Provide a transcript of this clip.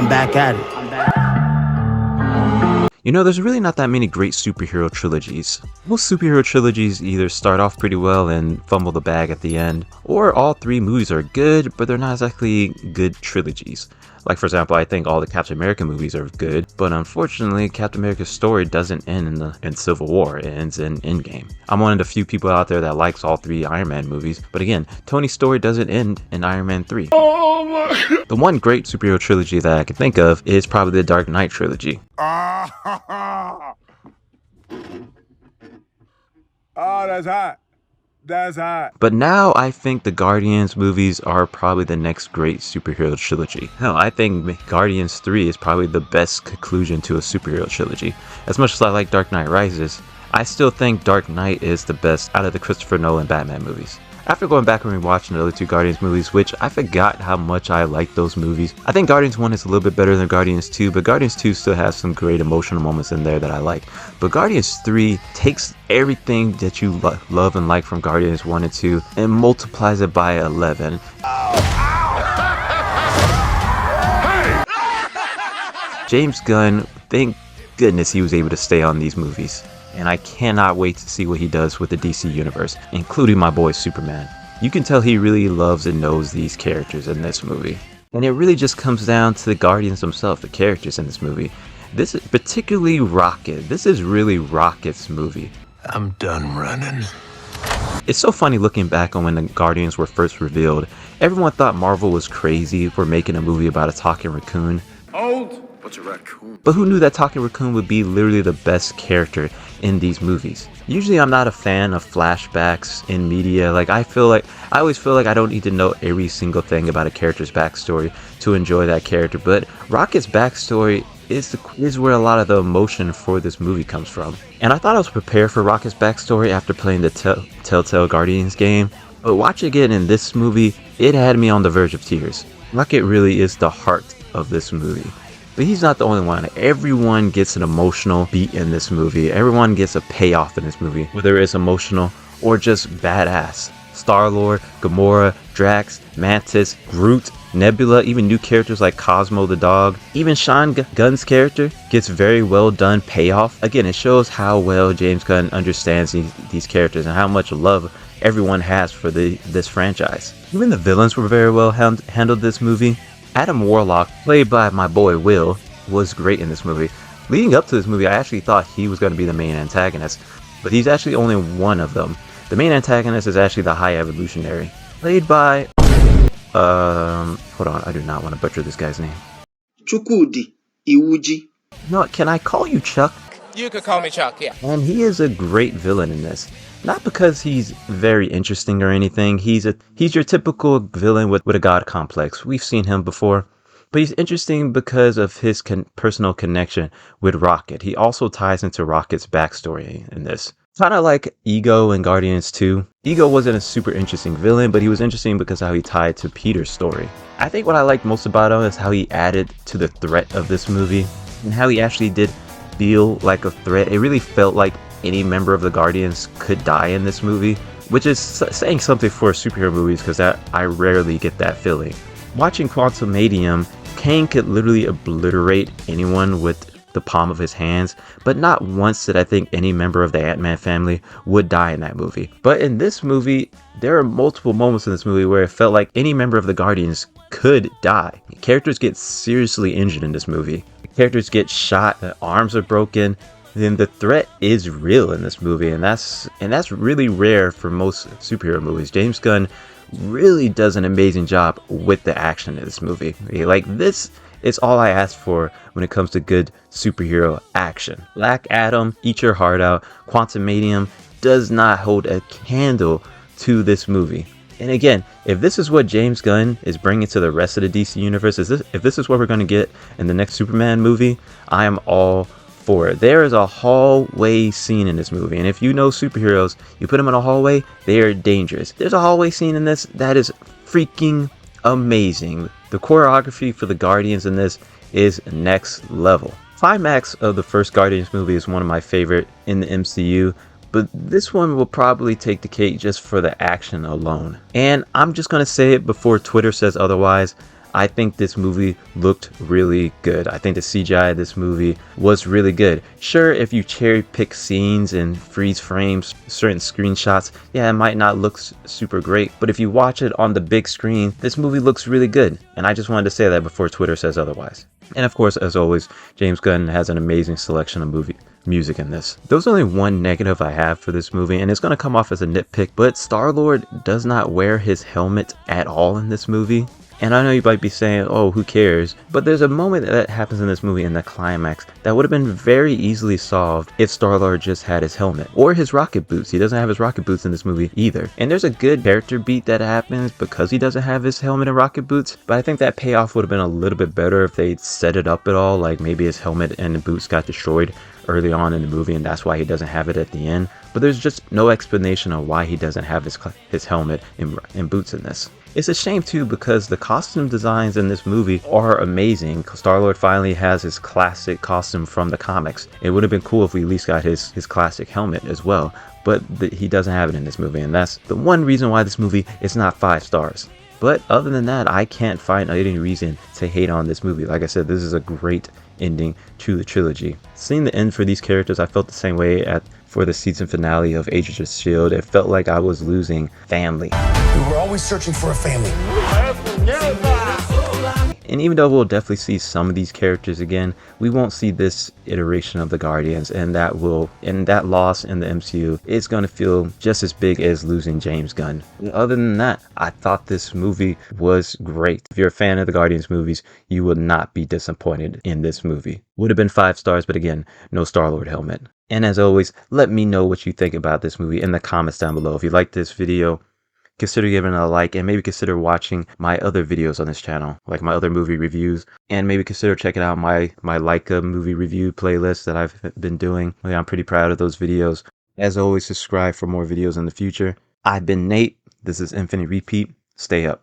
I'm back at it. You know, there's really not that many great superhero trilogies. Most superhero trilogies either start off pretty well and fumble the bag at the end, or all three movies are good, but they're not exactly good trilogies. Like, for example, I think all the Captain America movies are good, but unfortunately, Captain America's story doesn't end in Civil War, it ends in Endgame. I'm one of the few people out there that likes all three Iron Man movies, but again, Tony's story doesn't end in Iron Man 3. Oh my. The one great superhero trilogy that I can think of is probably the Dark Knight trilogy. Oh, that's hot. That's hot. But now I think the Guardians movies are probably the next great superhero trilogy. Hell, I think Guardians 3 is probably the best conclusion to a superhero trilogy. As much as I like Dark Knight Rises, I still think Dark Knight is the best out of the Christopher Nolan Batman movies. After going back and rewatching the other two Guardians movies, which I forgot how much I liked those movies, I think Guardians 1 is a little bit better than Guardians 2, but Guardians 2 still has some great emotional moments in there that I like. But Guardians 3 takes everything that you love and like from Guardians 1 and 2 and multiplies it by 11. James Gunn, thank goodness he was able to stay on these movies. And I cannot wait to see what he does with the DC universe, including my boy Superman. You can tell he really loves and knows these characters in this movie. And it really just comes down to the Guardians themselves, the characters in this movie. This is particularly Rocket. This is really Rocket's movie. I'm done running. It's so funny looking back on when the Guardians were first revealed. Everyone thought Marvel was crazy for making a movie about a talking raccoon. Old? What's a raccoon? But who knew that talking raccoon would be literally the best character in these movies? Usually I'm not a fan of flashbacks in media. I always feel like I don't need to know every single thing about a character's backstory to enjoy that character. But Rocket's backstory is where a lot of the emotion for this movie comes from. And I thought I was prepared for Rocket's backstory after playing the Telltale Guardians game. But watching it in this movie, it had me on the verge of tears. Rocket really is the heart of this movie. But he's not the only one. Everyone gets an emotional beat in this movie. Everyone gets a payoff in this movie, whether it's emotional or just badass. Star-Lord, Gamora, Drax, Mantis, Groot, Nebula, even new characters like Cosmo the dog. Even Sean Gunn's character gets very well done payoff. Again, it shows how well James Gunn understands these characters and how much love everyone has for this franchise. Even the villains were very well handled this movie. Adam Warlock, played by my boy Will, was great in this movie. Leading up to this movie, I actually thought he was going to be the main antagonist, but he's actually only one of them. The main antagonist is actually the High Evolutionary, played by... hold on, I do not want to butcher this guy's name. Chukwudi Iwuji. No, can I call you Chuck? You could call me Chuck, yeah. And he is a great villain in this. Not because he's very interesting or anything. He's your typical villain with a god complex. We've seen him before. But he's interesting because of his personal connection with Rocket. He also ties into Rocket's backstory in this. Kind of like Ego in Guardians 2. Ego wasn't a super interesting villain, but he was interesting because of how he tied to Peter's story. I think what I liked most about him is how he added to the threat of this movie and how he actually did feel like a threat. It really felt like any member of the Guardians could die in this movie, which is saying something for superhero movies because I rarely get that feeling. Watching Quantumanium, Kang could literally obliterate anyone with the palm of his hands, but not once did I think any member of the Ant-Man family would die in that movie. But in this movie, there are multiple moments in this movie where it felt like any member of the Guardians could die. Characters get seriously injured in this movie. Characters get shot, their arms are broken. Then the threat is real in this movie, and that's really rare for most superhero movies. James Gunn really does an amazing job with the action in this movie. This is all I ask for when it comes to good superhero action. Black Adam, eat your heart out. Quantumanium does not hold a candle to this movie. And again, if this is what James Gunn is bringing to the rest of the DC universe, if this is what we're going to get in the next Superman movie, I am all for it. There is a hallway scene in this movie, and if you know superheroes, you put them in a hallway, they are dangerous. There's a hallway scene in this that is freaking amazing. The choreography for the Guardians in this is next level. Climax of the first Guardians movie is one of my favorite in the MCU, but this one will probably take the cake just for the action alone. And I'm just gonna say it before Twitter says otherwise. I think this movie looked really good. I think the CGI of this movie was really good. Sure, if you cherry pick scenes and freeze frames, certain screenshots, yeah, it might not look super great, but if you watch it on the big screen, this movie looks really good. And I just wanted to say that before Twitter says otherwise. And of course, as always, James Gunn has an amazing selection of music in this. There's only one negative I have for this movie, and it's going to come off as a nitpick, but Star-Lord does not wear his helmet at all in this movie. And I know you might be saying, oh, who cares? But there's a moment that happens in this movie in the climax that would have been very easily solved if Star-Lord just had his helmet or his rocket boots. He doesn't have his rocket boots in this movie either. And there's a good character beat that happens because he doesn't have his helmet and rocket boots. But I think that payoff would have been a little bit better if they'd set it up at all. Like maybe his helmet and the boots got destroyed early on in the movie and that's why he doesn't have it at the end. But there's just no explanation of why he doesn't have his helmet and boots in this. It's a shame too because the costume designs in this movie are amazing. Star-Lord finally has his classic costume from the comics. It would have been cool if we at least got his classic helmet as well, but he doesn't have it in this movie, and that's the one reason why this movie is not 5 stars. But other than that, I can't find any reason to hate on this movie. Like I said, this is a great ending to the trilogy. Seeing the end for these characters, I felt the same way for the season finale of Agents of S.H.I.E.L.D. It felt like I was losing family. We were always searching for a family. And even though we'll definitely see some of these characters again, we won't see this iteration of the Guardians, and that loss in the MCU is going to feel just as big as losing James Gunn. Other than that, I thought this movie was great. If you're a fan of the Guardians movies, you will not be disappointed in this movie. Would have been 5 stars, but again, no Star-Lord helmet. And as always, let me know what you think about this movie in the comments down below. If you like this video, consider giving it a like, and maybe consider watching my other videos on this channel, like my other movie reviews, and maybe consider checking out my Leica movie review playlist that I've been doing. I'm pretty proud of those videos. As always, subscribe for more videos in the future. I've been Nate. This is Infinite Repeat. Stay up.